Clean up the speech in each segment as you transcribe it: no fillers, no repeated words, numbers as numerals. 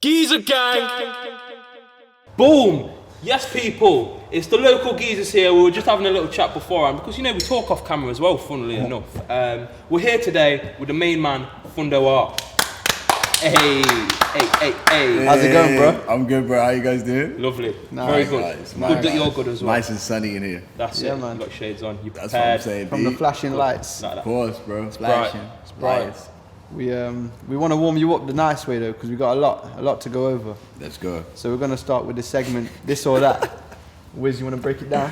Geezer Gang! Boom! Yes, people, it's the local geezers here. We were just having a little chat beforehand because, you know, we talk off camera as well, funnily enough. We're here today with the main man, Phundo R. Hey. How's it going, bro? I'm good, bro. How you guys doing? Lovely. Nice. Very good. Nice. Good that you're good as well. Nice and sunny in here. That's Yeah, it. man. You got shades on. You prepared. That's what I'm saying. From the flashing lights. Like that. Of course, bro. bright. Flashing. It's bright. Lights. We want to warm you up the nice way though, because we got a lot to go over. Let's go. So we're gonna start with the segment this or that. Wiz, you want to break it down?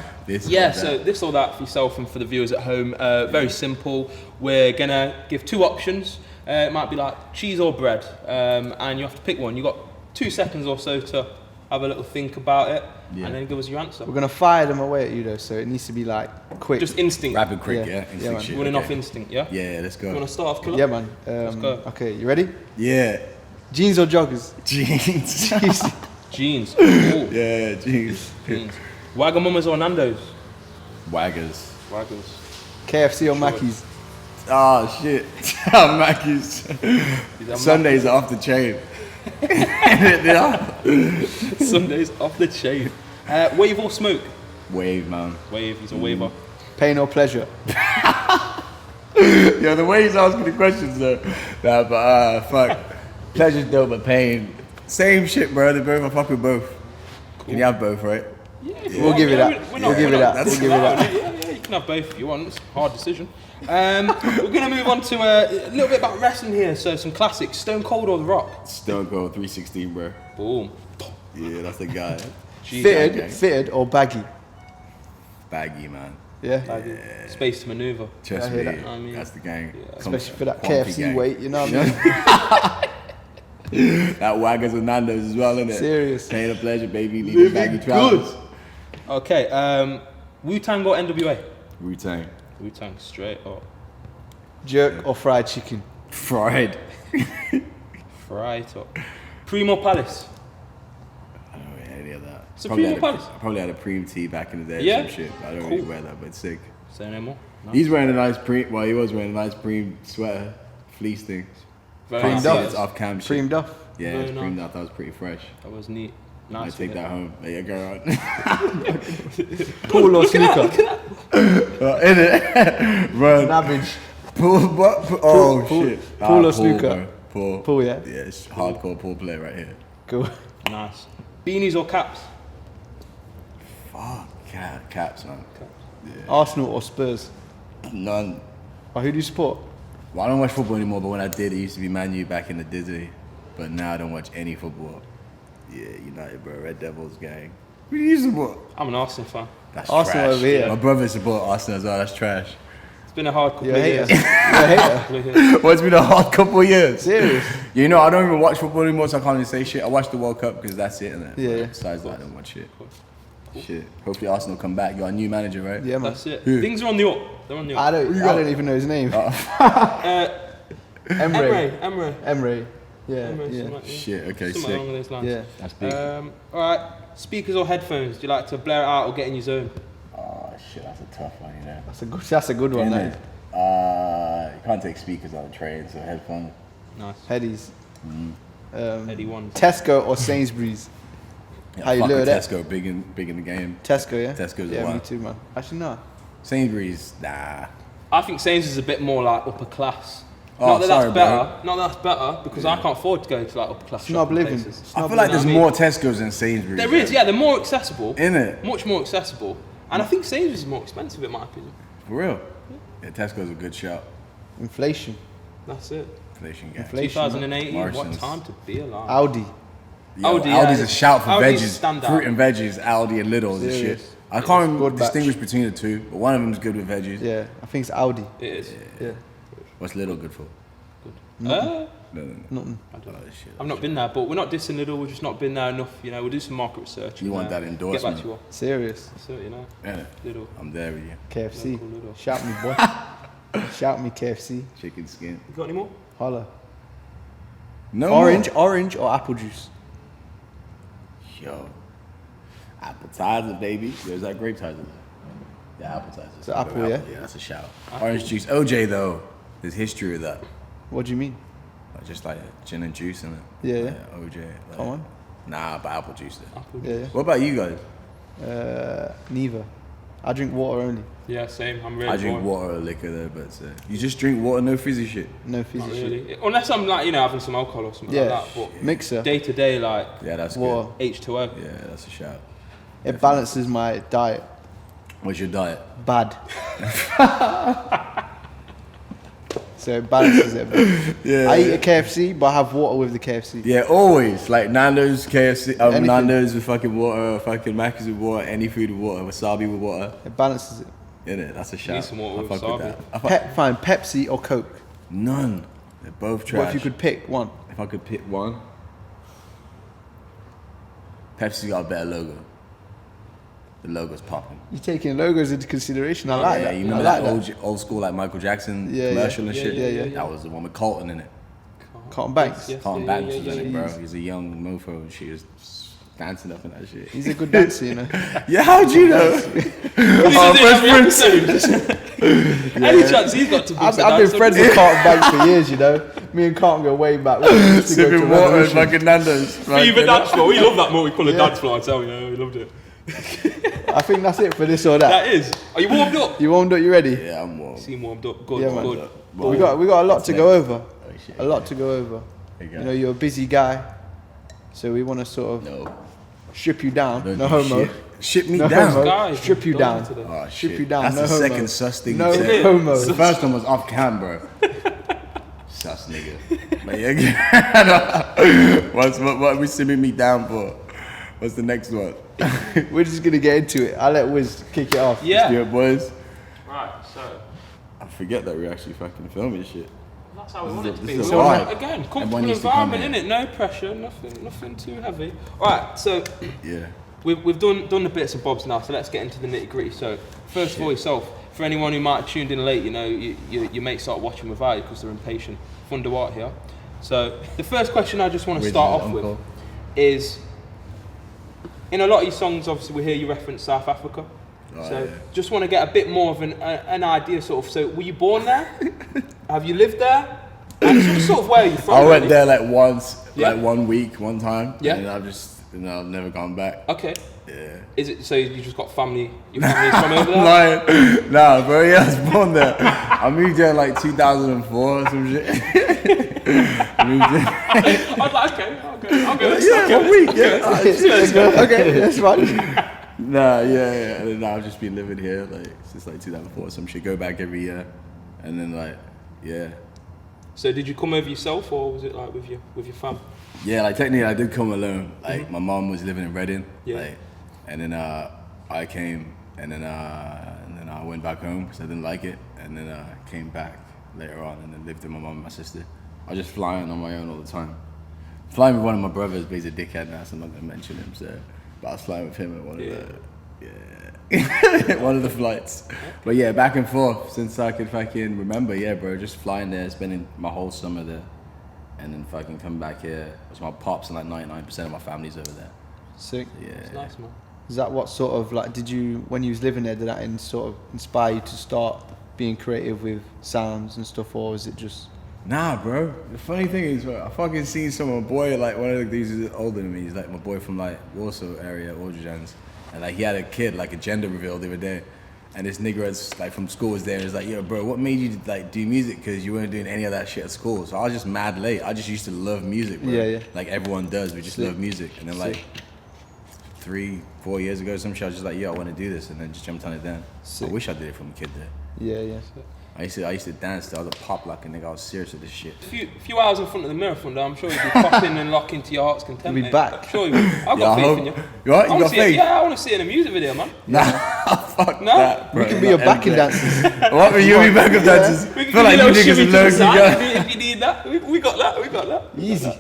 So this or that for yourself and for the viewers at home. Very simple. We're gonna give two options. It might be like cheese or bread, and you have to pick one. You got 2 seconds or so to have a little think about it, and then give us your answer. We're gonna fire them away at you though, so it needs to be like quick. Just instinct. Rapid, quick, Yeah. yeah. Yeah, Instinct man. shit. Running okay. off instinct, yeah? Yeah, let's go. You want to start off, Killer? Yeah, man. Let's go. Okay, you ready? Yeah. Jeans or joggers? Jeans. Jeans. Ooh. Yeah, jeans. Jeans. Wagamamas or Nando's? Waggers. Waggers. KFC or Mackey's? Oh shit. Mackey's. Sundays are off the chain. Sundays off the chain. Wave or smoke? Wave, man. Wave. He's a waver. Pain or pleasure? Yo, the way he's asking the questions though. Nah, but fuck. Pleasure's dope, but pain. Same shit, bro. They're both. I fuck with both. Cool. Can you have both, right? We'll give it that. We'll give it that. We'll give it that. Yeah, you can have both if you want. It's a hard decision. We're going to move on to a little bit about wrestling here. So some classics. Stone Cold or The Rock? Stone Cold 316, bro. Boom. Yeah, that's the guy. Fitted or baggy? Baggy, man. Yeah. Space to maneuver. Trust I me, hear that. I mean, that's the gang. yeah. Especially for that Pumpy KFC gang. weight, you know what I mean? That Waggers and Nando's as well, innit? Serious. Pain or pleasure, baby. Leave baggy trousers. Okay. Wu-Tang or NWA? Wu-Tang. Wu-Tang straight up. Jerk or fried chicken? Fried. Fried up. Primo Palace? I don't wear any of that. So Probably Primo had a- Palace? I probably had a Preem tee back in the day Yeah? or some shit. But I don't Cool. really wear that, but it's sick. Say no more. No. He's wearing a nice Preem, well, he was wearing a nice Preem sweater, fleece thing. Very Can't nice. see Duff. it's off cam shit. Creamed off? Yeah, Very it's nice. Preemed up. That was pretty fresh. That was neat. I Nice. take that home. There you go. Pool or snooker? In it, run. Savage. Pool, oh Pool- shit. pool or snooker? Pool. Pool, yeah? Yeah, it's hardcore pool player right here. Cool. Nice. Beanies or caps? Fuck, caps, man. Arsenal or Spurs? None. Or who do you support? Well, I don't watch football anymore, but when I did, it used to be Man U back in the Disney. But now I don't watch any football. Yeah, United, bro. Red Devils gang. Who do you support? I'm an Arsenal fan. That's Arsenal trash. over here. My brother support Arsenal as well. That's trash. It's been a hard couple You're a of hater. years. You're a hater. Couple of years. Well, it's been a hard couple of years. Serious? You know, I don't even watch football anymore, so I can't even say shit. I watch the World Cup because that's it, innit? Yeah. Besides that, I don't watch shit. Shit. Hopefully Arsenal come back. You got a new manager, right? Yeah, man. That's it. Who? Things are on the up. They're on the up. I don't even know his name. Emre. Emre. Yeah. Emre, something Yeah. like that. Shit, okay, Something sick. along those lines. Yeah. That's big. All right. Speakers or headphones? Do you like to blare it out or get in your zone? Oh, shit, that's a tough one, you know. That's a good one, Innit? that. You can't take speakers on the train, so headphones. Nice. Headies. Eddie one. Tesco or Sainsbury's? Yeah, How you fuck look with at that? Tesco, big in the game. Tesco, yeah? Tesco's a Yeah, me lot. too, man. Actually, no. Sainsbury's, nah. I think Sainsbury's is a bit more like upper class. Oh, Not that sorry, that's bro. better. Not that that's better because I can't afford to go to like upper class Snob shopping living. places. I Snob feel like living, there's I mean. more Tesco's than Sainsbury's. There is, yeah. They're more accessible. Innit? Much more accessible. And I think Sainsbury's is more expensive in my opinion. For real? Yeah, Tesco's a good shout. Inflation. That's it. Inflation gang. Inflation. 2018. What Morrison's. time to be alive? Audi. Yo, Aldi, Aldi's yeah. a shout for Aldi's veggies. standout. Fruit and veggies, Aldi and Lidl's and shit. Serious. I can't Good batch. distinguish between the two, but one of them's good with veggies. Yeah, I think it's Audi. It is. Yeah. What's Lidl good for? Uh, No. Nothing. I don't know. Oh, shit. I've not been there, but we're not dissing Lidl. We've just not been there enough. You know, we'll do some market research. You and, want that Get back endorsement? to you all. Serious. That's it, you know. Yeah, Lidl. I'm there with you. KFC. Local Lidl. Shout me, boy. Shout me, KFC. Chicken skin. You got any more? Holla. No Orange or apple juice? Yo. Appetizer, baby. There's that grapetizer. Yeah, appetizer. It's an apple, yeah? Yeah, that's a shout. Orange juice. OJ, though. There's history of that. What do you mean? Like just like gin and juice in it. Yeah, yeah. Like OJ. Like, Come on. Nah, but apple juice though. Apple Yeah, juice. What about you guys? yeah. Neither. I drink water only. Yeah, same. I'm really I drink boring. water or liquor though, but you just drink water, no fizzy shit. No Not fizzy shit. really. Unless I'm like, having some alcohol or something Yeah. like that. But Mixer. day to day, like Yeah, that's Water. H2O. good. Yeah, that's a shout. It balances my diet. What's your diet? Bad. So it balances it. Yeah. I eat a KFC, but I have water with the KFC. Yeah, always. Like Nando's, KFC, Anything. Nando's with fucking water, fucking Macca's with water, any food with water, wasabi with water. It balances it. Innit? That's a shout. some water I with fuck with wasabi. that. I fuck- Fine, Pepsi or Coke. None. They're both trash. What if you could pick one? If I could pick one, Pepsi got a better logo. The logo's popping. You're taking logos into consideration. I like Yeah, that. you I remember like that old school like Michael Jackson Yeah, commercial yeah. and Yeah, shit? yeah. That was the one with Colton in it. Carlton Banks. Yes, Colton yeah, Banks yeah, was in yeah, it, bro. yeah. He's a young mofo and she was dancing up in that shit. He's a good dancer, you know. Yeah, how'd you know? Any chance he's got to book I've been friends with Carlton Banks for years, you know. Me and Carlton go way back. We used to go to Sipping water and Revolution. fucking Nando's. Fever dance floor. We love that multicoloured dance floor, I tell you. We loved it. I think that's it for this or that. That is. Are you warmed up? You warmed up? You ready? Yeah, I'm warm. Seem warmed up. Good, Yeah, man. good. But we got a lot to go over. Oh, shit. A lot to go over. Okay. You know, you're a busy guy, so we want to sort of No. strip you down. Don't No do homo. shit. Shit me No down. homo. Guys, Strip you done down. today. Oh, Strip shit. you down. That's No the homo. second sus thing No you said. homo. The first one was off cam, bro. Sus nigga. But yeah, what are we simming me down for? What's the next one? We're just gonna get into it. I'll let Wiz kick it off. Yeah. Yeah, boys. Right, so I forget that we're actually fucking filming shit. that's how we want it to be. This is We a want, vibe. again, Everyone comfortable needs to come environment, in. innit? No pressure, nothing too heavy. Alright, so Yeah. we've done the bits and bobs now, so let's get into the nitty gritty. So first of all, yourself, for anyone who might have tuned in late, you know, your mates start watching without you because they're impatient. Phundo out here. So the first question I just want to Where's start his off with uncle? is, in a lot of your songs, obviously we hear you reference South Africa. Oh, So yeah. just want to get a bit more of an idea, sort of. So were you born there? Have you lived there? And sort of where are you from? I went really? there like once, Yeah. like 1 week, one time. Yeah. And I've just, I've never gone back. Okay. Yeah. Is it so you just got family? Your family's from over there? I'm lying. Nah, bro, yeah, I was born there. I moved there like 2004 or some shit. Moved there. I was like, okay. Yeah, 1 week, yeah. Okay, that's fine. Nah, yeah. And then I've just been living here like since like 2004 or some shit. Go back every year. And then like, yeah. So did you come over yourself, or was it like with your fam? Yeah, like technically I did come alone. Like my mom was living in Reading. Yeah. Like, and then I came and then I went back home because I didn't like it. And then I came back later on and then lived with my mom and my sister. I was just flying on my own all the time. Flying with one of my brothers, but he's a dickhead now, so I'm not gonna mention him. So, but I was flying with him at one of the one of the flights. But yeah, back and forth since I could fucking remember. Yeah, bro, just flying there, spending my whole summer there, and then fucking come back here. It's my pops and like 99% of my family's over there. Sick. Yeah. It's nice, man. Is that what sort of like, did you, when you was living there, did that sort of inspire you to start being creative with sounds and stuff, or is it just... Nah, bro. The funny thing is, bro, I fucking seen some boy, like one of the dudes who's older than me. He's like my boy from like Warsaw area, Aldridge's. And like he had a kid, like a gender reveal the other day. And this nigga was like from school was there and was like, yo, bro, what made you like do music? Because you weren't doing any of that shit at school. So I was just mad late. I just used to love music, bro. Yeah, yeah. Like everyone does. We just Sick. love music. And then like 3-4 years ago, some shit, I was just like, yo, I want to do this. And then just jumped on it then. Sick. I wish I did it from a kid there. Yeah, yeah. I used to dance to other pop like a nigga. I was serious with this shit. A few hours in front of the mirror, Phundo, I'm sure you'll be popping and locking to your heart's content. You'll be mate. back. I'm sure you will. I've got Yeah, I faith hope- in you. You what? You I wanna got see it- faith? Yeah, I want to see it in a music video, man. Nah, fuck No? that, bro. We can be your Not backing ever. dancers. What? You be backup dancers? We I can feel like give you you a little niggas shimmy are to the low side key. if you need that. We got that. Easy.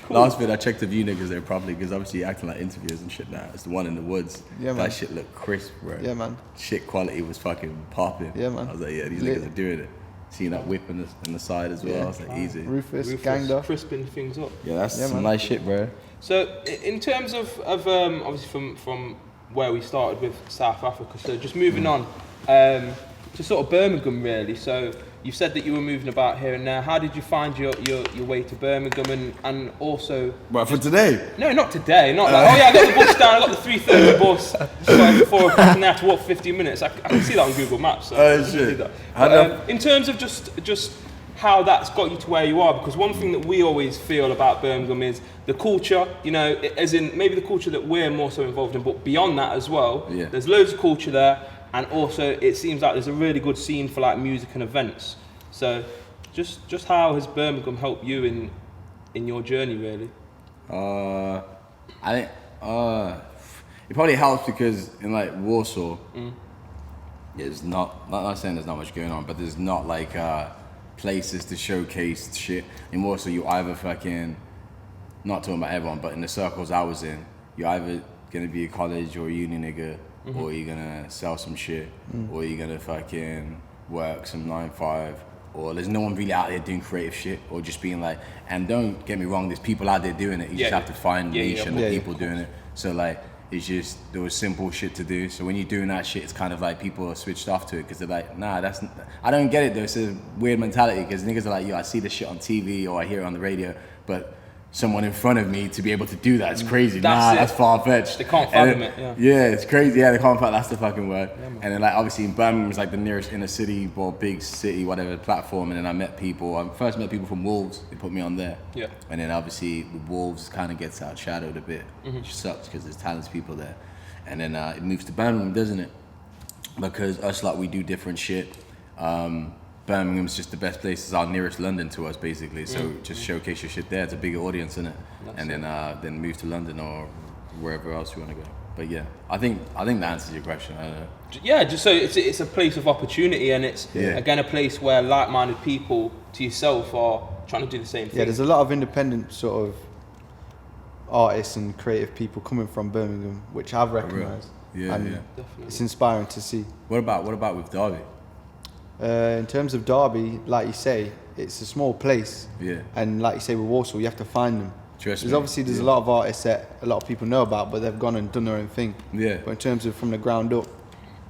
Last bit, I checked the view niggas there properly because obviously you're acting like interviewers and shit now. It's the one in the woods. Yeah, man. That shit looked crisp, bro. Yeah, man. Shit quality was fucking popping. Yeah, man. I was like, yeah, these Lit. niggas are doing it. Seeing that whip in the side as well. Yeah. I was like, easy. Rufus, Rufus, ganged up. crisping things up. Yeah, that's Yeah, some man. nice shit, bro. So, in terms of obviously from where we started with South Africa, so just moving on to sort of Birmingham really. So you said that you were moving about here and there. How did you find your way to Birmingham and also? But for today? No, not today. Not like, oh yeah, I got the bus down. I got the 3:30 bus. Started at 4 o'clock and I had to walk 15 minutes. I can see that on Google Maps. So Oh shit! but, in terms of just how that's got you to where you are, because one thing that we always feel about Birmingham is the culture, you know, as in maybe the culture that we're more so involved in, but beyond that as well, there's loads of culture there, and also it seems like there's a really good scene for like music and events. So just how has Birmingham helped you in your journey really? I think it probably helps because in like Warsaw, it's not saying there's not much going on, but there's not like places to showcase shit. In Warsaw, you either fucking, not talking about everyone, but in the circles I was in, you're either gonna be a college or a uni nigga, or you're gonna sell some shit, or you're gonna fucking work some 9-5, or there's no one really out there doing creative shit, or just being like, and don't get me wrong, there's people out there doing it, you just have to find niche and people doing it. So like, it's just, there was simple shit to do. So when you're doing that shit, it's kind of like people are switched off to it because they're like, nah, I don't get it though. It's a weird mentality because niggas are like, yo, I see this shit on TV or I hear it on the radio, but someone in front of me to be able to do that, it's crazy. That's far-fetched. They can't fathom it, Yeah, it's crazy. Yeah, they can't fathom, that's the fucking word. Yeah, and then like, obviously in Birmingham was like the nearest inner city or big city, whatever platform. And then I met people. I first met people from Wolves. They put me on there. Yeah. And then obviously with Wolves kind of gets outshadowed a bit, which sucks because there's talented people there. And then it moves to Birmingham, doesn't it? Because us, like, we do different shit. Birmingham's just the best place. It's our nearest London to us, basically. So just showcase your shit there. It's a bigger audience, isn't it? And then move to London or wherever else you want to go. But yeah, I think that answers your question. I don't know. Yeah, just so it's a place of opportunity, and it's again a place where like-minded people to yourself are trying to do the same thing. Yeah, there's a lot of independent sort of artists and creative people coming from Birmingham, which I've recognised. Yeah, Definitely. It's inspiring to see. What about with Derby? In terms of Derby, like you say, it's a small place. Yeah. And like you say with Warsaw, you have to find them. There's a lot of artists that a lot of people know about, but they've gone and done their own thing. Yeah. But in terms of from the ground up,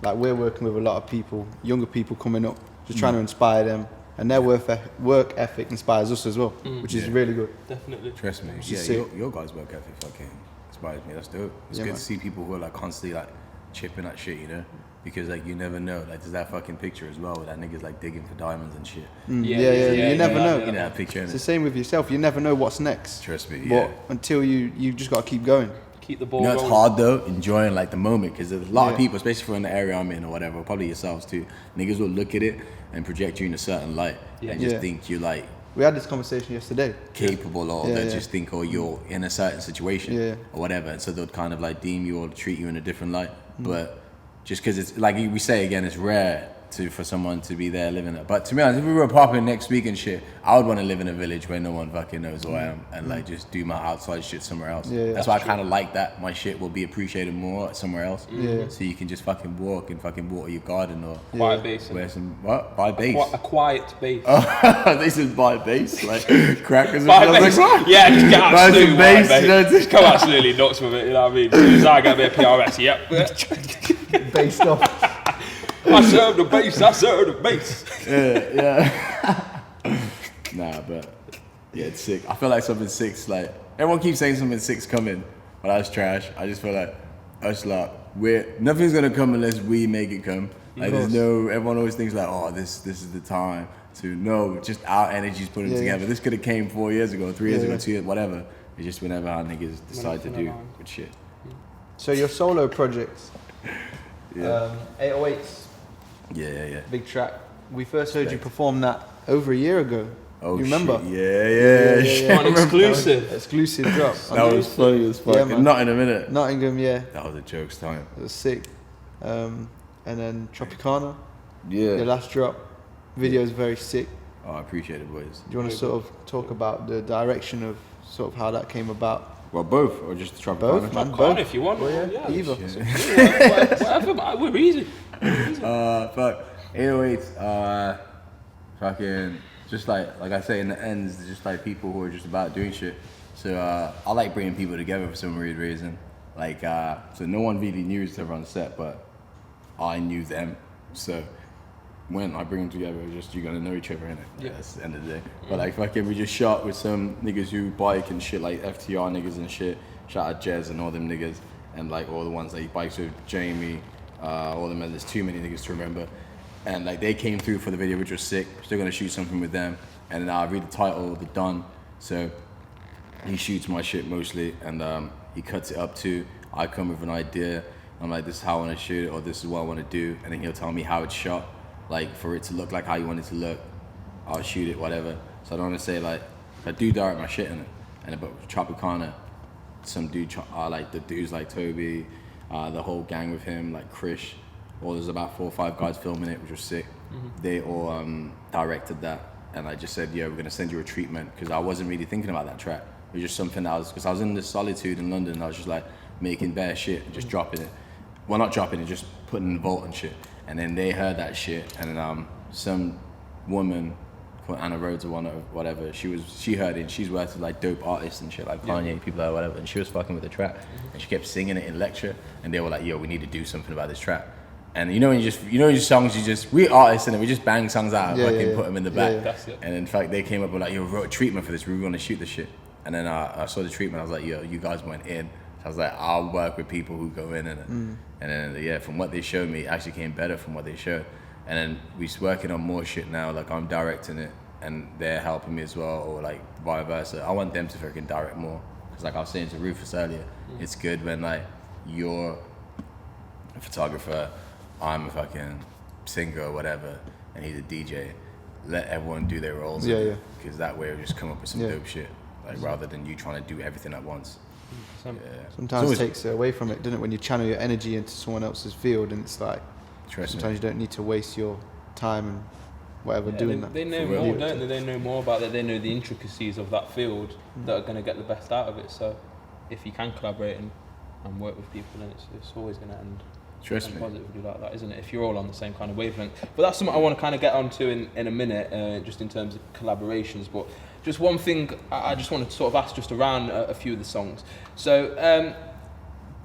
like we're working with a lot of people, younger people coming up, just trying to inspire them. And their work ethic inspires us as well, which is really good. Definitely. Trust me. Yeah, your guys' work ethic fucking inspires me. That's dope. It's good to see people who are like constantly like chipping at shit, you know? Because like you never know. Like there's that fucking picture as well where that nigga's like digging for diamonds and shit. You never know. You know that picture. It's the same with yourself. You never know what's next. Trust me. But until you just got to keep going. Keep the ball rolling. It's hard though, enjoying like the moment, because there's a lot of people, especially from the area I'm in or whatever, probably yourselves too. Niggas will look at it and project you in a certain light and just think you're like. We had this conversation yesterday. Capable, or they just think, oh, you're in a certain situation or whatever, and so they'll kind of like deem you or treat you in a different light. But just because it's like we say again, it's rare for someone to be there living it. But to be honest, if we were popping next week and shit, I would want to live in a village where no one fucking knows who I am and like just do my outside shit somewhere else. That's why I kind of like that. My shit will be appreciated more somewhere else. So you can just fucking walk and fucking water your garden or quiet base. Wear some buy base. A quiet base. This is buy base, like crackers and buy base. Like, yeah, just get absolutely base, base. you know, just come absolutely nuts with it. You know what I mean? As soon as I get a bit of PRS, yep. Based off. I serve the bass, I serve the bass. Nah, but yeah, it's sick. I feel like something sick's like, everyone keeps saying something sick's coming, but that's trash. I just feel like us like, nothing's gonna come unless we make it come. Like everyone always thinks like, oh, this is the time to just our energy's putting together. This could have came 4 years ago, 3 years ago, 2 years, whatever. It's just whenever our niggas decide to do good shit. So your solo projects, 808s. Yeah. Big track. We first heard you perform that over a year ago. Oh, you remember? Shit. Yeah. On exclusive. Exclusive drop. That was funny as fuck. Not in a minute. Nottingham, That was a joke's time. It was sick. And then Tropicana. Yeah. Your last drop. Video is very sick. Oh, I appreciate it, boys. Do you want to sort of talk about the direction of sort of how that came about? Well, both, or just Tropicana? Both, man. Both. If you want. Well, either. Whatever, man. We're easy. Fuck. 808s, fucking, just like I say in the ends, just like people who are just about doing shit. So I like bringing people together for some weird reason. Like, so no one really knew each other on the set, but I knew them. So when I bring them together, it's just you're gonna know each other, innit? Yeah. That's the end of the day. But like fucking, we just shot with some niggas who bike and shit, like FTR niggas and shit. Shout out Jez and all them niggas, and like all the ones that he bikes with, Jamie, all them. There's too many niggas to remember. And like they came through for the video, which was sick. Still gonna shoot something with them. And then I read the title, The Done. So he shoots my shit mostly, and he cuts it up too. I come with an idea. I'm like, this is how I want to shoot it, or this is what I want to do, and then he'll tell me how it's shot, like for it to look like how you want it to look. I'll shoot it, whatever. So I don't want to say like, I do direct my shit in it, and about Tropicana, some dude, like the dudes like Toby, the whole gang with him, like Krish, or there's about 4 or 5 guys filming it, which was sick. They all directed that, and I just said, yeah, we're gonna send you a treatment, because I wasn't really thinking about that track. It was just something that because I was in this solitude in London, and I was just like making bare shit and just dropping it. Well, not dropping it, just putting in the vault and shit. And then they heard that shit, and then some woman called Anna Rhodes or whatever, she heard it, and she's worked with like dope artists and shit, like Kanye, people like whatever, and she was fucking with the track, and she kept singing it in lecture, and they were like, yo, we need to do something about this track. And you know when your songs, we artists, and we just bang songs out and fucking put them in the back. Yeah. And in fact, they came up with like, yo, we wrote a treatment for this, we were gonna shoot the shit. And then I saw the treatment, I was like, yo, you guys went in. I was like, I'll work with people who go in it. And then, yeah, from what they showed me, it actually came better from what they showed. And then we're working on more shit now, like I'm directing it, and they're helping me as well, or like vice versa. I want them to freaking direct more. Because like I was saying to Rufus earlier, it's good when like you're a photographer, I'm a fucking singer or whatever, and he's a DJ. Let everyone do their roles. Because that way we'll just come up with some dope shit. Like rather than you trying to do everything at once. Sometimes it takes it away from it, doesn't it? When you channel your energy into someone else's field, and it's like sometimes you don't need to waste your time and whatever doing that. They know more, don't they? They know more about it. They know the intricacies of that field that are going to get the best out of it. So if you can collaborate and work with people, then it's always going to end positively like that, isn't it? If you're all on the same kind of wavelength. But that's something I want to kind of get onto in a minute, just in terms of collaborations. But just one thing I just wanted to sort of ask just around a few of the songs. So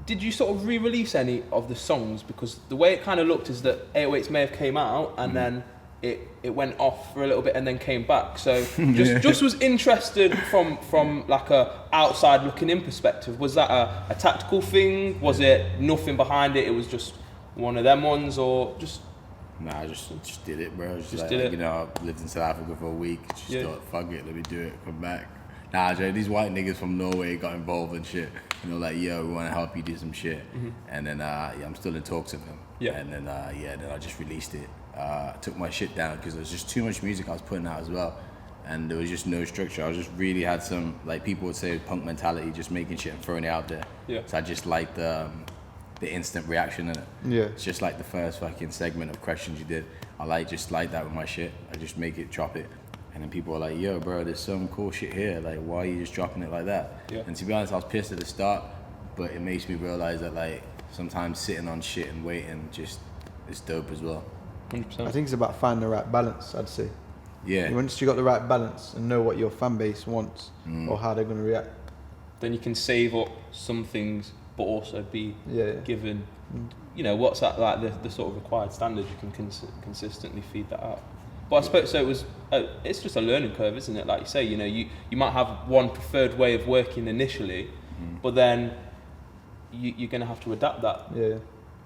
did you sort of re-release any of the songs? Because the way it kind of looked is that 808s may have came out and then it went off for a little bit and then came back. So just was interested from like a outside looking in perspective. Was that a tactical thing? Was it nothing behind it? It was just one of them ones, or just? Nah, I just did it, bro. Just like, did it. You know, I lived in South Africa for a week. Just thought, fuck it, let me do it, come back. Nah, Joe, these white niggas from Norway got involved and shit. You know, like, yo, we want to help you do some shit. And then, I'm still in talks with them. And then, then I just released it. Took my shit down because there was just too much music I was putting out as well. And there was just no structure. I just really had some, like people would say, punk mentality, just making shit and throwing it out there. So I just liked the instant reaction in it. It's just like the first fucking segment of questions you did. I just like that with my shit. I just make it, drop it. And then people are like, yo, bro, there's some cool shit here. Like, why are you just dropping it like that? And to be honest, I was pissed at the start, but it makes me realize that, like, sometimes sitting on shit and waiting just is dope as well. 100%. I think it's about finding the right balance, I'd say. Once you got the right balance and know what your fan base wants or how they're going to react, then you can save up some things, but also be given, you know, what's that, like the sort of required standard. You can consistently feed that out. But I suppose so. It was. It's just a learning curve, isn't it? Like you say, you know, you might have one preferred way of working initially, but then you're going to have to adapt that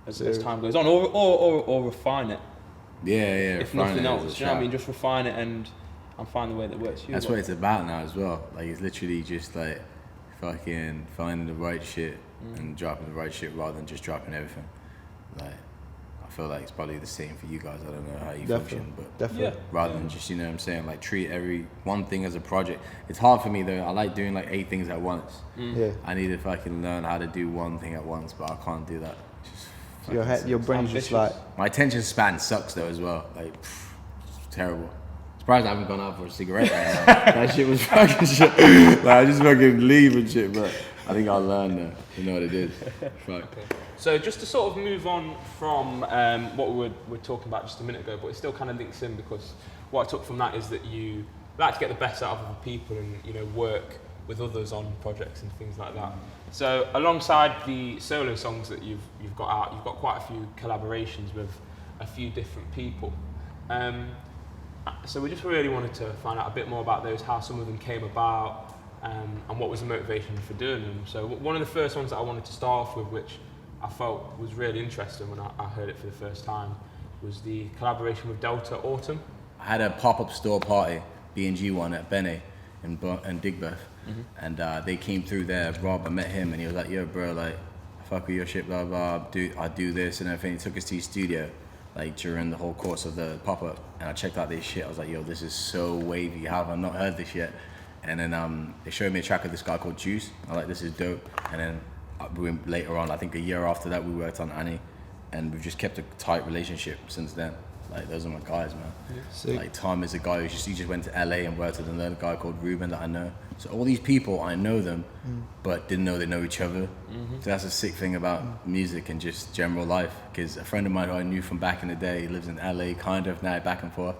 as time goes on, or refine it. If nothing else, you know what I mean? Just refine it and find the way that works for you. That's what it's about now as well. Like, it's literally just like fucking finding the right shit and dropping the right shit rather than just dropping everything. Like, I feel like it's probably the same for you guys. I don't know how you function, but rather than just, you know what I'm saying, like treat every one thing as a project. It's hard for me though. I like doing like 8 things at once. I need to fucking learn how to do one thing at once, but I can't do that. Your brain's just like... My attention span sucks though as well. Like, it's terrible. Surprised I haven't gone out for a cigarette right now. That shit was fucking shit. Like, I just fucking leave and shit, but I think I'll learn though. You know what it is. Fuck. So just to sort of move on from what we were talking about just a minute ago, but it still kind of links in, because what I took from that is that you like to get the best out of other people and, you know, work with others on projects and things like that. So alongside the solo songs that you've got out, you've got quite a few collaborations with a few different people. So we just really wanted to find out a bit more about those, how some of them came about, and what was the motivation for doing them. So one of the first ones that I wanted to start off with, which I felt was really interesting when I heard it for the first time, was the collaboration with Delta Autumn. I had a pop-up store party, B&G one at Bene in Digbeth, and they came through there. Rob, I met him, and he was like, "Yo, bro, like, I fuck with your shit, blah blah. I do this and everything." He took us to his studio, like during the whole course of the pop-up, and I checked out this shit. I was like, "Yo, this is so wavy. How have I not heard this yet?" And then they showed me a track of this guy called Juice. I was like, "This is dope." And then later on, I think a year after that, we worked on Annie, and we've just kept a tight relationship since then. Like, those are my guys, man. Sick. Like, Tom is a guy he just went to LA and worked with another guy called Ruben that I know. So all these people, I know them, but didn't know they know each other. So that's a sick thing about music and just general life. Because a friend of mine who I knew from back in the day, he lives in LA, kind of now, back and forth.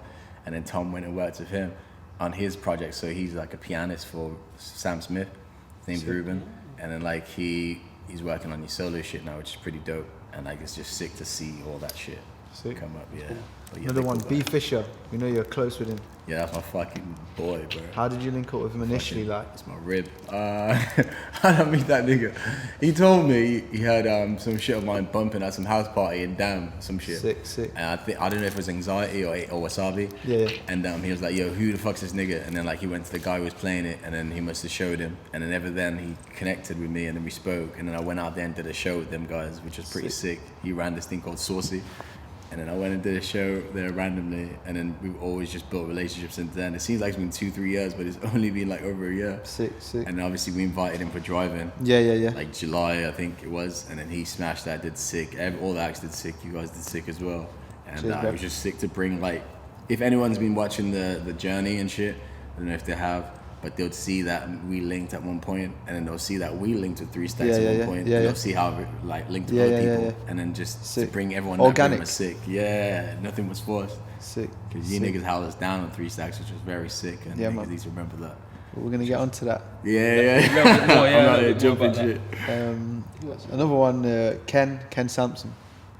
And then Tom went and worked with him on his project. So he's like a pianist for Sam Smith. His name's Ruben. And then like he's working on his solo shit now, which is pretty dope. And like it's just sick to see all that shit come up, yeah. But yeah, Another one, B. Fisher. We know you're close with him. Yeah, that's my fucking boy, bro. How did you link up with him initially? Like, it's my rib. How did I meet that nigga? He told me he heard some shit of mine bumping at some house party in Dam, some shit. Sick. And I don't know if it was anxiety or wasabi. Yeah. And he was like, "Yo, who the fuck's this nigga?" And then like he went to the guy who was playing it, and then he must have showed him. And then ever then he connected with me, and then we spoke. And then I went out there and did a show with them guys, which was pretty sick. He ran this thing called Saucy. And then I went and did a show there randomly, and then we've always just built relationships since then. It seems like it's been 2-3 years, but it's only been like over a year. Sick. And obviously we invited him for driving. Yeah. Like July, I think it was, and then he smashed that, did sick. All the acts did sick. You guys did sick as well. And it was just sick to bring, like, if anyone's been watching the journey and shit, I don't know if they have, but they'll see that we linked at one point, and then they'll see that we linked with 3 Stacks at one point. And they'll see how we like linked with other people, and then just sick. To bring everyone organic. Was sick. Yeah, nothing was forced. Sick. Because you niggas held us down on 3 Stacks, which was very sick, and niggas need to remember that. We're gonna get onto that. Yeah. Jumping shit. Another one, Ken Sampson.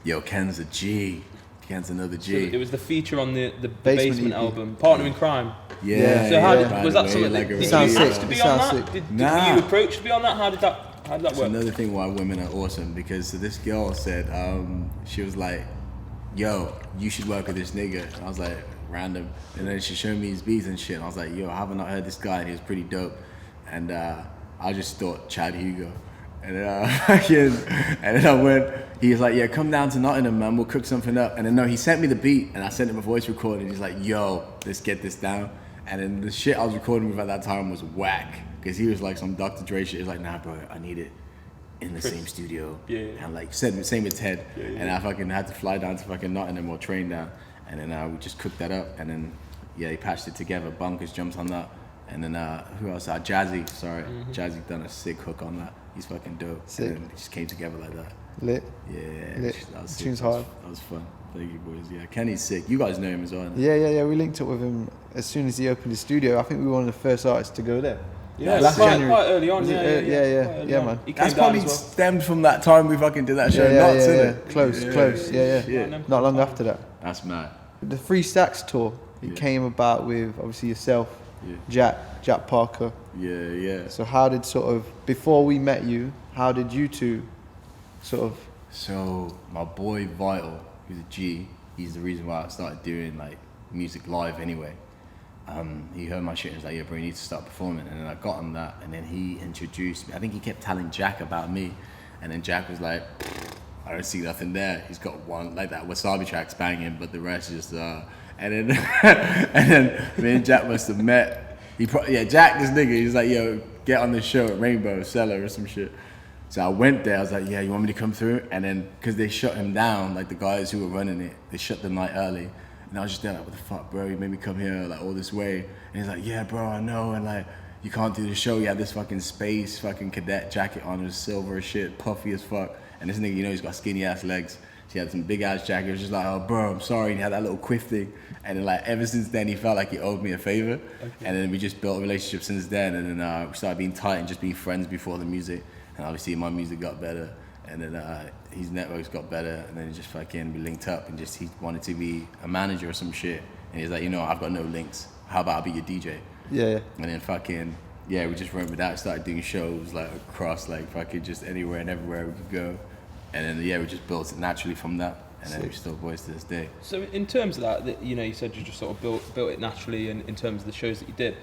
Yo, Ken's a G. Ken's another G. So it was the feature on the Basement album, Partner in Crime. Yeah. So was that something? Like did you ask to be on that? Did you approach to be on that? How did that work? That's another thing why women are awesome, because this girl said, she was like, "Yo, you should work with this nigga." And I was like, random. And then she showed me his beats and shit, and I was like, "Yo, I haven't heard this guy," and he was pretty dope. And I just thought Chad Hugo. And then I went, he was like, "Yeah, come down to Nottingham, man, we'll cook something up." And then he sent me the beat, and I sent him a voice recording, and he's like, "Yo, let's get this down." And then the shit I was recording with at that time was whack, because he was like some Dr. Dre shit. He's like, "Nah, bro, I need it in the same studio." And like, same with Ted. And I fucking had to fly down to fucking Nottingham or train down. And then we just cooked that up, and then, he patched it together. Bunkers jumped on that. And then, who else? Jazzy, Jazzy done a sick hook on that. He's fucking dope. Sick. And then it just came together like that. Lit. Yeah. Lit. That was sick. Tune's hard. That was fun. Thank you, boys. Yeah, Kenny's sick. You guys know him as well. Yeah. We linked up with him as soon as he opened his studio. I think we were one of the first artists to go there. Yeah, last January. Quite early on. Yeah, man. That's probably stemmed from that time we fucking did that show. Close. Yeah. Not long after that. That's mad. The 3 Stacks tour, it came about with obviously yourself, Jack Parker. Yeah. So how did before we met you, how did you two So my boy Vital, who's a G, he's the reason why I started doing like music live anyway. He heard my shit and was like, "Yeah, bro, you need to start performing." And then I got on that, and then he introduced me. I think he kept telling Jack about me, and then Jack was like, "I don't see nothing there. He's got one, like that Wasabi track's banging, but the rest is and then me and Jack must have met. Jack, this nigga, he's like, "Yo, get on this show at Rainbow Cellar or some shit." So I went there, I was like, "Yeah, you want me to come through?" And then, because they shut him down, like the guys who were running it, they shut the night early. And I was just there like, "What the fuck, bro? You made me come here like all this way." And he's like, "Yeah, bro, I know." And like, "You can't do the show." He had this fucking space fucking cadet jacket on, it was silver as shit, puffy as fuck. And this nigga, he's got skinny ass legs. She had some big ass jacket. It was just like, "Oh, bro, I'm sorry." And he had that little quiff thing. And then like ever since then, he felt like he owed me a favor. Okay. And then we just built a relationship since then. And then we started being tight and just being friends before the music. And obviously my music got better. and then his networks got better, and then just fucking we linked up, and just he wanted to be a manager or some shit, and he's like, you know, I've got no links. How about I be your DJ? Yeah. And then fucking we just went with that. Started doing shows like across like fucking just anywhere and everywhere we could go, and then we just built it naturally from that. And then we're still boys to this day. So in terms of that, you know, you said you just sort of built it naturally in terms of the shows that you did.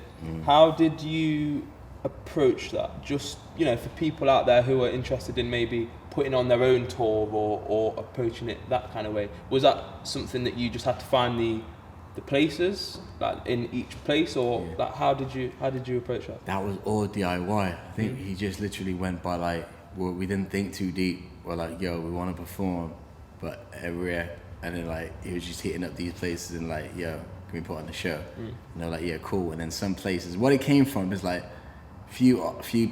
How did you approach that? Just, you know, for people out there who are interested in maybe putting on their own tour or approaching it that kind of way, was that something that you just had to find the places, like in each place, or like how did you approach that? That was all DIY. I think he just literally went by like, we didn't think too deep. We're like, yo, we want to perform. But everywhere, and then like he was just hitting up these places and like, yo, can we put on the show? And they're like, yeah, cool. And then some places, what it came from is like, few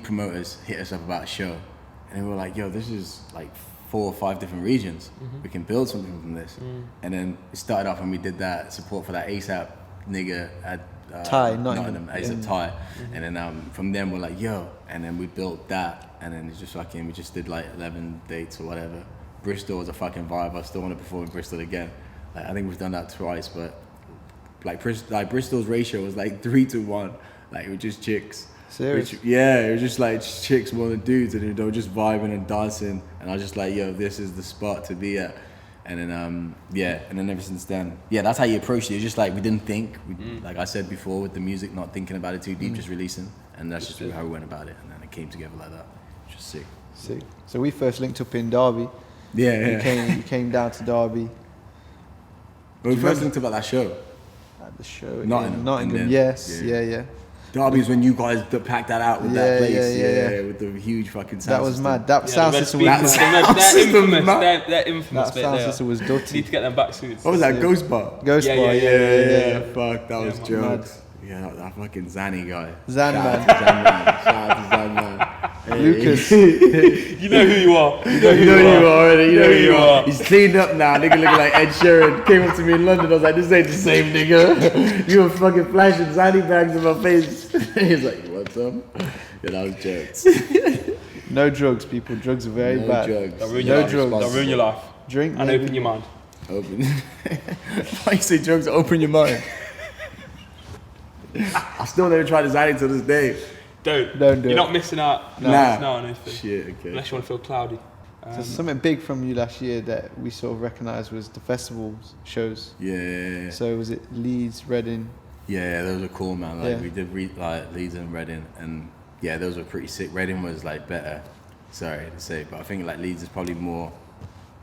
promoters hit us up about a show, and then we were like, yo, this is like 4 or 5 different regions. We can build something from this. And then it started off when we did that support for that ASAP nigga at Nottingham, ASAP Ty. And then from them we're like, yo, and then we built that, and then it's just fucking, we just did like 11 dates or whatever. Bristol was a fucking vibe. I still want to perform in Bristol again. Like, I think we've done that twice, but like Bristol's ratio was like 3-1. Like, it was just chicks. Serious? It was just like chicks more than dudes, and they were just vibing and dancing. And I was just like, yo, this is the spot to be at. And then and then ever since then, that's how you approached it. It's just like we didn't think, like I said before, with the music, not thinking about it too deep, just releasing, and that's just how we went about it. And then it came together like that. It's just sick. Sick. So we first linked up in Derby. You came down to Derby. Well, we first linked about that show. At the show. Nottingham. Yes. Yeah. Derby's when you guys packed that out with that place. With the huge fucking sound That was system. mad. That sound system was That infamous that sound system was dirty. Need to get them back soon. What was that? Ghost Bar? Ghost Bar, yeah. Fuck, that was jokes. Yeah, that fucking Zanny guy. Zan man. Shout out to Zan man. Hey. Lucas. You know who you are. You know who you are already. You know who you are. He's cleaned up now. Nigga looking like Ed Sheeran. Came up to me in London. I was like, this ain't the same nigga. You were fucking flashing Zanny bags in my face. He's like, you want some? Yeah, that was jokes. No drugs, people. Drugs are very bad. They'll ruin your life. Drink and open your mind. Open. Why you say drugs open your mind? I still never tried Zanny to this day. Don't do it. You're not missing out. Nah. On anything. Shit, okay. Unless you want to feel cloudy. So something big from you last year that we sort of recognised was the festivals shows. Yeah. So was it Leeds, Reading? Yeah, those were cool, man. Like we did Leeds and Reading, and those were pretty sick. Reading was like better. Sorry to say, but I think like Leeds is probably more.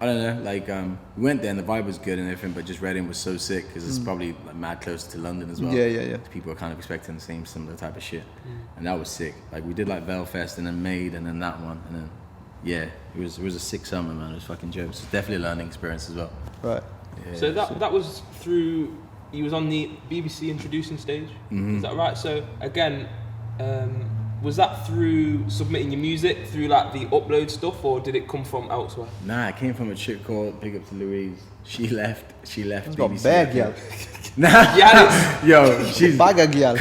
I don't know, like we went there and the vibe was good and everything, but just Reading was so sick because it's probably like mad close to London as well. Yeah. People are kind of expecting the same similar type of shit, and that was sick. Like we did like Belfast and then Maid and then that one, and then it was a sick summer, man. It was fucking jokes. It's definitely a learning experience as well. Right. Yeah, so that was through. You was on the BBC introducing stage. Is that right? So again. Was that through submitting your music, through like the upload stuff, or did it come from elsewhere? Nah, it came from a chick called, big up to Louise. She left It's BBC. got bad girl. Nah, yo, she's Cougar Gang.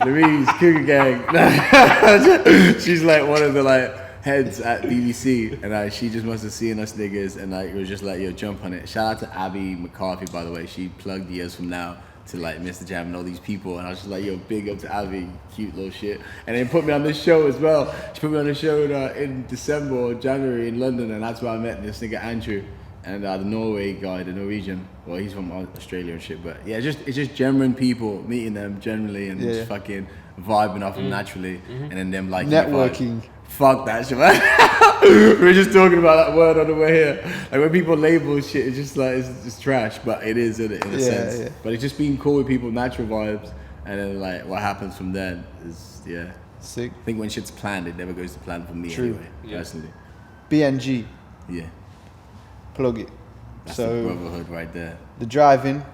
Louise, Cougar Gang. She's like one of the like heads at BBC, and she just must have seen us niggas, and like it was just like, yo, jump on it. Shout out to Abby McCarthy, by the way. She plugged Years From Now to like Mr. Jam and all these people, and I was just like, yo, big up to Abby, cute little shit. And then put me on this show as well. She put me on the show in December or January in London, and that's where I met this nigga Andrew and the Norway guy, the Norwegian. Well, he's from Australia and shit, but yeah, it's just genuine people, meeting them generally and just fucking vibing off them naturally, and then them like networking. Fuck that shit, man. We were just talking about that word on the way here. Like when people label shit, it's just like, it's just trash, but it is in a sense. Yeah. But it's just being cool with people, natural vibes, and then like what happens from then is, sick. I think when shit's planned, it never goes to plan for me anyway, personally. BNG. Yeah. Plug it. That's so the brotherhood right there. The drive-in,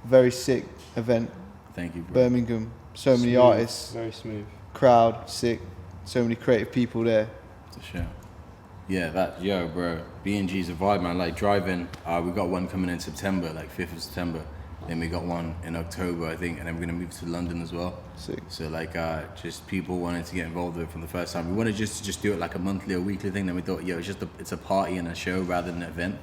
very sick event. Thank you, bro. Birmingham, so many artists. Very smooth. Crowd, sick. So many creative people there. For sure. Yeah, bro. BNG's a vibe, man. Like driving, we got one coming in September, like 5th of September. Then we got one in October, I think, and then we're gonna move to London as well. Sick. So like, just people wanted to get involved with it from the first time. We wanted just do it like a monthly or weekly thing. Then we thought, it's a party and a show rather than an event.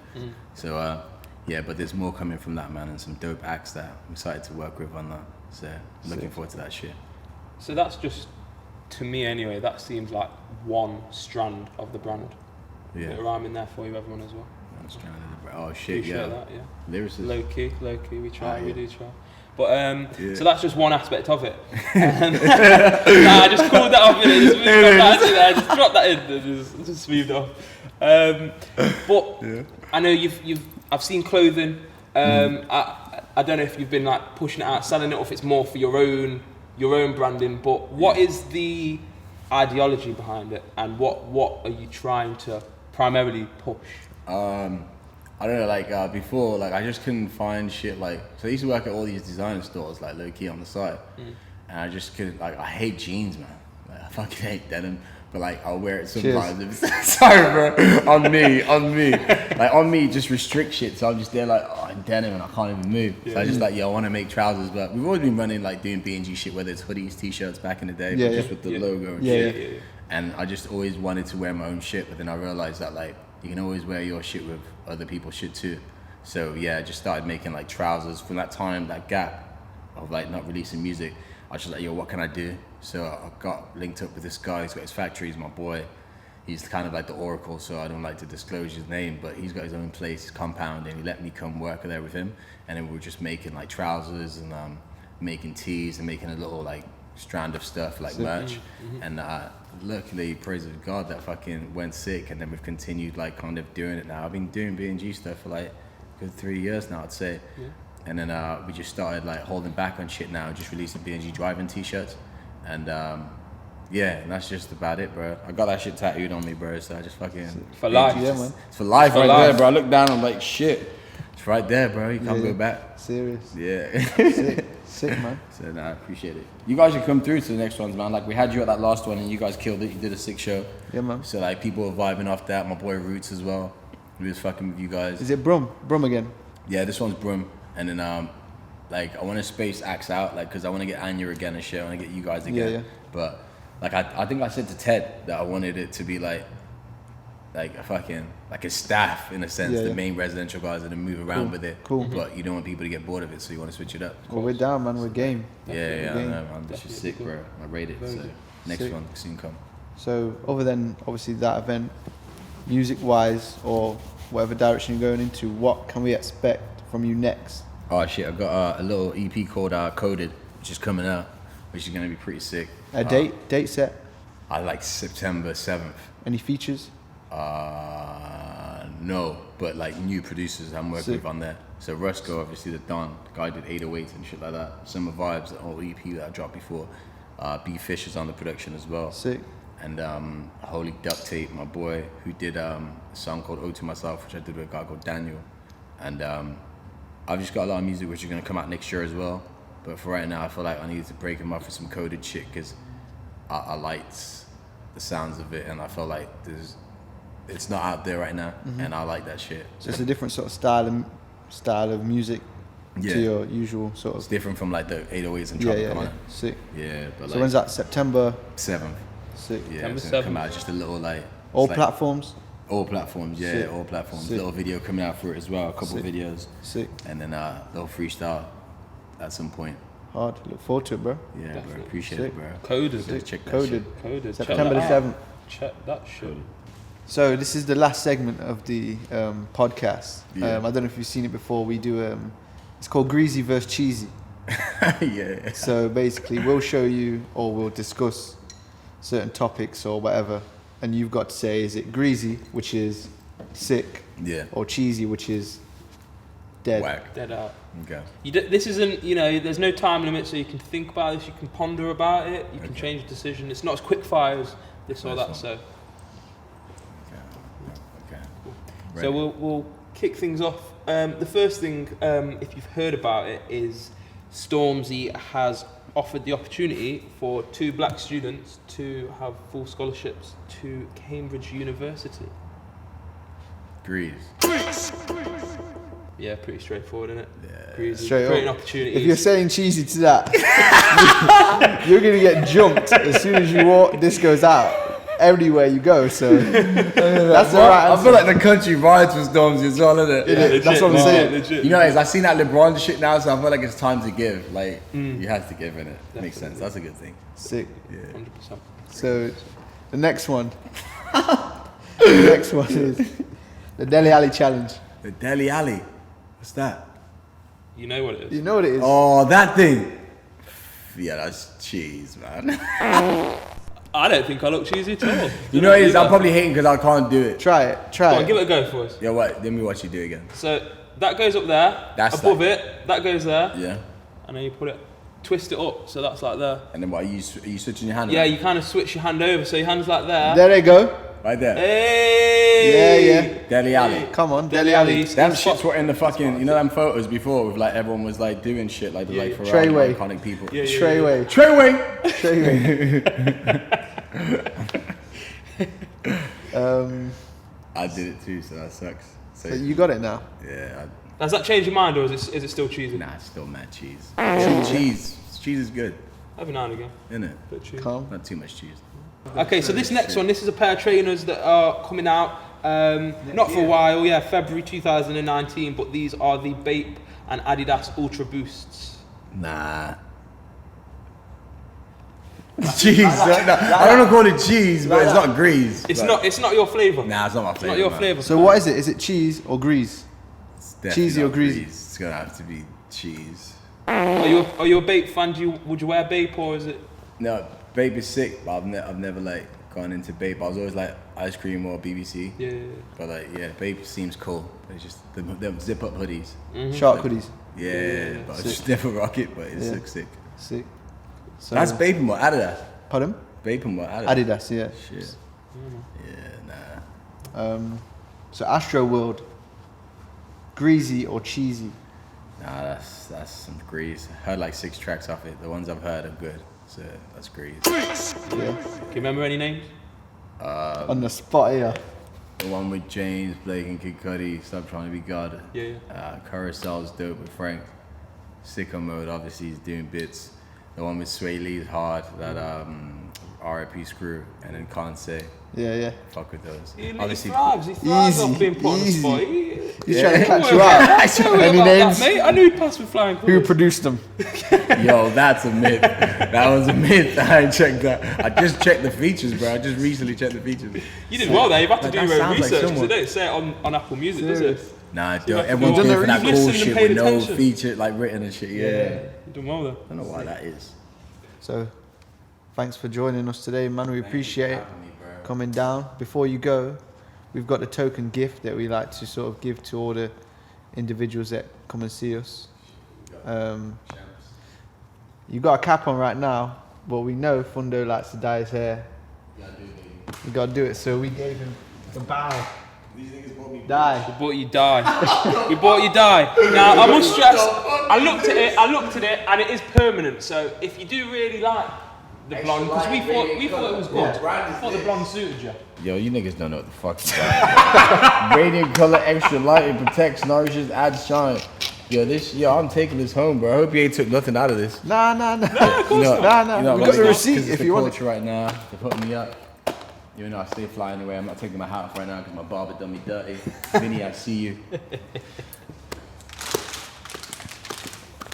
So but there's more coming from that, man, and some dope acts that I'm excited to work with on that. So looking forward to that shit. So that's just, to me anyway, that seems like one strand of the brand. Yeah. Bit of rhyming there for you, everyone, as well. Oh shit, Appreciate that, yeah. Lyricist. Low key, we try, we do try. But so that's just one aspect of it. I just called that off in it, just moved off that, I just dropped that in, and just moved off. But I know I've seen clothing. I don't know if you've been like pushing it out, selling it, or if it's more for your own branding. But what is the ideology behind it, and what are you trying to primarily push? I don't know, like before, like I just couldn't find shit like, so I used to work at all these designer stores like low key on the side, and I just couldn't, like I hate jeans, man. Like I fucking hate denim, but like I'll wear it sometimes. Sorry, bro. on me, just restrict shit. So I'm just there like, oh, I'm denim and I can't even move. So I just like, I want to make trousers, but we've always been running like doing B&G shit, whether it's hoodies, t-shirts back in the day, but just with the logo and shit. And I just always wanted to wear my own shit, but then I realized that like you can always wear your shit with other people's shit too. So I just started making like trousers. From that time, that gap of like not releasing music, I was just like, what can I do? So I got linked up with this guy. He's got his factory. He's my boy. He's kind of like the oracle, so I don't like to disclose his name, but he's got his own place, his compound, and he let me come work there with him. And then we were just making like trousers and making tees and making a little like strand of stuff like merch. And luckily, praise of God, that fucking went sick, and then we've continued like kind of doing it now. I've been doing B&G stuff for like a good 3 years now, I'd say. And then we just started like holding back on shit now, just releasing B&G driving t-shirts. And and that's just about it, bro. I got that shit tattooed on me, bro, so I just fucking for life. Man. It's for life there, bro. I look down, I'm like, shit. It's right there, bro. You can't go back. Serious. Yeah. Sick, man. So I appreciate it. You guys should come through to the next ones, man. Like we had you at that last one and you guys killed it. You did a sick show. Yeah, man. So like people were vibing off that. My boy Roots as well. He was fucking with you guys. Is it Brum again? Yeah, this one's Brum. And then like I want to space Axe out, like because I want to get Anya again and shit. I want to get you guys again. Yeah. But like I think I said to Ted that I wanted it to be like a fucking like a staff in a sense, the main residential guys, and then move around with it. Cool. But you don't want people to get bored of it, so you want to switch it up. Well, we're down, man. We're game. I know, man. This is sick, bro. I rate it. So next one soon come. So other than obviously that event, music-wise or whatever direction you're going into, what can we expect from you next? Oh shit! I've got a little EP called Coded, which is coming out, which is gonna be pretty sick. A date set? I like September 7th. Any features? No, but like new producers I'm working with on there. So Rusko, obviously the Don, the guy did 808 and shit like that. Summer Vibes, the old EP that I dropped before. B Fish is on the production as well. Sick. And Holy Duct Tape, my boy, who did a song called Ode to Myself, which I did with a guy called Daniel. And I've just got a lot of music which is gonna come out next year as well. But for right now, I feel like I needed to break him up for some coded shit because I liked the sounds of it, and I felt like it's not out there right now, and I like that shit. So it's a different sort of style of music to your usual sort of. It's different from like the 808s and Tropical. Sick. Yeah, but so like, when's that? September 7th. Sick. Yeah, it's gonna come out just a little like all platforms. All platforms, yeah, Sick. all platforms. Sick. Little video coming out for it as well, a couple of videos. Sick. And then little freestyle at some point. Hard. Look forward to it, bro. Yeah, Definitely. bro. Appreciate Sick. it, bro. Coded. So check that Coded. shit. Coded. September the 7th. Check that shit. So this is the last segment of the podcast. Yeah. I don't know if you've seen it before. We do it's called Greasy versus Cheesy. Yeah. So basically, we'll show you or we'll discuss certain topics or whatever, and you've got to say, is it greasy, which is sick, or cheesy, which is dead. Whack. Dead out. Okay. This isn't, there's no time limit, so you can think about this, you can ponder about it, you can change a decision. It's not as quick fire as this or that. So. Okay. So we'll kick things off. The first thing, if you've heard about it, is Stormzy has offered the opportunity for 2 black students to have full scholarships to Cambridge University. Grease. Yeah, pretty straightforward, isn't it? Yeah. Greasy. Straight Creating up. opportunities. If you're saying cheesy to that, you're gonna get jumped as soon as you walk. This goes out everywhere you go. So that's the right answer. I feel like the country rides for Stormzy as well, isn't it? Yeah, legit, that's what I'm saying. Legit. You know, I've seen that LeBron shit now, so I feel like it's time to give. Like, you have to give, innit? Makes sense. That's a good thing. Sick. Yeah. 100%. So the next one. The next one is the Deli Alley challenge. The Deli Alley. What's that? You know what it is. You know what it is? Oh, that thing. Yeah, that's cheese, man. I don't think I look cheesy at all. You know what it is? I'm probably hating because I can't do it. Try it. Come Try on, it. give it a go for us. Yeah, what? Let me watch you do it again. So that goes up there. That's above like- it. That goes there. Yeah. And then you put it, twist it up. So that's like there. And then what? Are you switching your hand? Yeah, around? you kind of switch your hand over. So your hand's like there. There they go. Right there. Hey. Yeah. Deli Alley. Come on, Deli Deli Alley. Alley. Them shits were in the fucking, you know them photos before with like everyone was like doing shit like the like Ferrari Treyway. iconic people. Yeah, yeah. Treyway. Treyway. Treyway. I did it too, so that sucks. So You got it now. yeah, Has that changed your mind, or is it still cheesy? nah, it's still mad cheese. Cheese is good, Every now and again. isn't it? Bit of cheese. Calm. Not too much cheese. Okay, so this next one, this is a pair of trainers that are coming out, not for a while, yeah, February 2019, but these are the Bape and Adidas Ultra Boosts. Nah. Cheese. I don't know call it cheese, but it's not grease. It's not your flavour. Nah, it's not my It's flavor. not your man. flavour. So what is it? Is it cheese or grease? It's definitely Cheesy or not greasy? It's gonna have to be cheese. Are you a Bape fan? Would you wear Bape, or is it? No, Bape is sick, but I've never like gone into Bape. I was always like ice cream or BBC. Yeah. But like, yeah, Bape seems cool. It's just the zip up hoodies. Shark hoodies. Yeah, but I just never rock it. But it's Yeah. sick. Sick. So, That's Bape and what? Adidas. Pardon? Bape and what? Adidas. Adidas, yeah. Shit. Yeah, nah. So Astro World. Greasy or cheesy? Nah, that's some grease. I heard like 6 tracks off it. The ones I've heard are good. So that's grease. Yeah. Can you remember any names? On the spot here. The one with James, Blake and Kid Cudi, Stop Trying to Be God. Yeah. Carousel's dope with Frank. Sicko Mode, obviously he's doing bits. The one with Sway Lee's hard, that R.I.P. Screw, and then Conce. Yeah. Fuck with those. He Obviously, thrives Easy, off being put on the easy. spot. He's trying to catch you out. Any names? Mate, I knew he passed with flying Who colours. produced them? yo, that's a myth. That was a myth. I ain't checked that. I just checked the features, bro. I just recently checked the features. You did well there. You've had to Like, do that your own sounds like research. 'Cause someone- they don't say it on Apple Music, does it? Nah, you have to everyone's go- going for that You've cool listened and shit paid with no attention. feature, like written and shit. Yeah. You've done well there. I don't know why that is. So, thanks for joining us today, man. We appreciate it. Coming down. Before you go, we've got a token gift that we like to sort of give to all the individuals that come and see us. You got a cap on right now, but we know Phundo likes to dye his hair. You gotta do it, so we gave him the bow. Die. We bought you dye. We bought you dye. Now I must stress, I looked at it, and it is permanent. So if you do really like the blonde, because we thought it was good. Yeah. I thought the blonde suited you. Yo, you niggas don't know what the fuck you got. Radiant color, extra light, it protects, nourishes, adds shine. Yo, I'm taking this home, bro. I hope you ain't took nothing out of this. Nah. No, of course not. Nah. We got the receipt if you want it. right now, they're putting me up. You know, I stay flying away. I'm not taking my hat off right now because my barber done me dirty. Vinny, I see you.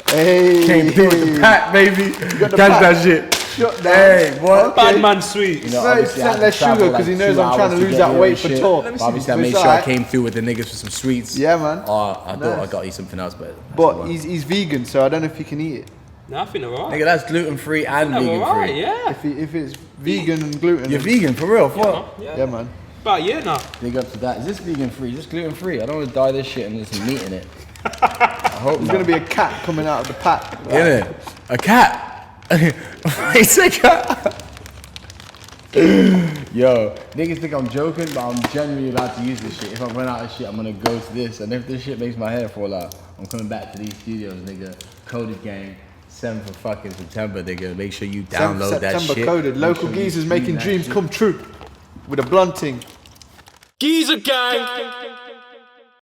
Hey. Came through with the pack, baby. Catch that shit. Hey, what? Bad man sweet. You know, 30% obviously, I had to less travel sugar 'cause he like knows 2 I'm trying to hours lose get that here weight and for shit. tour. But obviously, I It's made sure I alright. came through with the niggas for some sweets. Yeah, man. I thought I Nice. got you something else, but But he's vegan, so I don't know if he can eat it. No, I think they're alright. nigga, that's gluten free and They're vegan alright, free. yeah. If it's vegan and gluten. You're then- vegan for real? Fuck. Yeah, man. About a year now. Big up to that. Is this vegan free? Is this gluten free? I don't want to dye this shit and there's some meat in it. I hope There's not. gonna be a cat coming out of the pack. In it. A cat. It's a cat. Yo, niggas think I'm joking, but I'm genuinely about to use this shit. If I run out of shit, I'm gonna go to this. And if this shit makes my hair fall out, I'm coming back to these studios, nigga. Coded Gang, 7th of fucking September, nigga. Make sure you download that September shit. coded. Make Local sure you geezers stream making that dreams shit. come true with a blunting. Geezer gang.